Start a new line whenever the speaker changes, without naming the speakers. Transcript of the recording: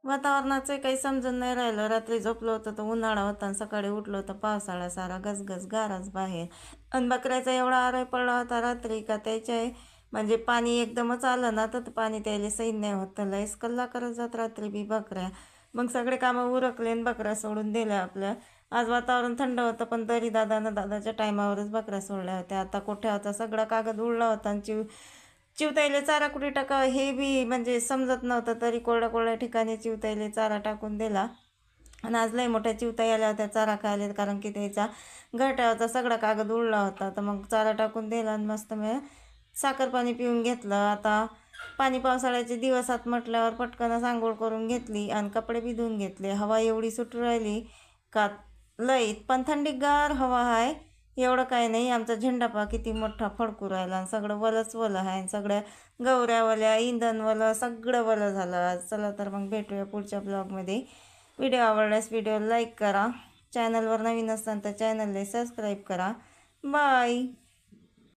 वातावरणाचं काही समजून नाही राहिलं. रात्री झोपलो होतं तर उन्हाळा होता आणि सकाळी उठलो होतं पावसाळा, सारा गजगज गाराच बाहेर. आणि बकऱ्याचा एवढा आरोय पडला होता रात्री का त्याच्या म्हणजे पाणी एकदमच आलं ना तर पाणी त्याला सैन नाही होत. लयच कल्ला करत जात रात्री बी बकऱ्या. मग सगळे कामं उरकले आणि बकऱ्या सोडून दिल्या आपल्या. आज वातावरण थंड होतं पण तरी दादाच्या टायमावरच बकऱ्या सोडल्या होत्या. आता कोठ्या होता सगळा कागद उडला होता आणि चिवताईले चारा कुठे टाका हे बी म्हणजे समजत नव्हतं. तरी कोरड्या कोरड्या ठिकाणी चिवताईले चारा टाकून दिला. आणि आज लय मोठ्या चिवताई आल्या होत्या चारा खायला, कारण की त्याचा घरट्यावरचा सगळा कागद उडला होता. तर मग चारा टाकून दिला आणि मस्त मी साखर पाणी पिऊन घेतलं. आता पाणी पावसाळ्याचे दिवसात म्हटल्यावर पटकन आंघोळ करून घेतली आणि कपडे बी धुवून घेतले. हवा एवढी सुटू राहिली का लईत, पण थंडीगार हवा आहे. एवढं काही नाही. आमचा झेंडा पहा किती मोठा फडकू राहिला आणि सगळं वलंच वलं आहे आणि सगळ्या गवऱ्यावल्या इंधनवलं सगळं वलं झालं आज. चला तर मग भेटूया पुढच्या ब्लॉगमध्ये. व्हिडिओ आवडल्यास व्हिडिओ लाईक करा. चॅनलवर नवीन असताना तर चॅनलला सबस्क्राईब करा. बाय.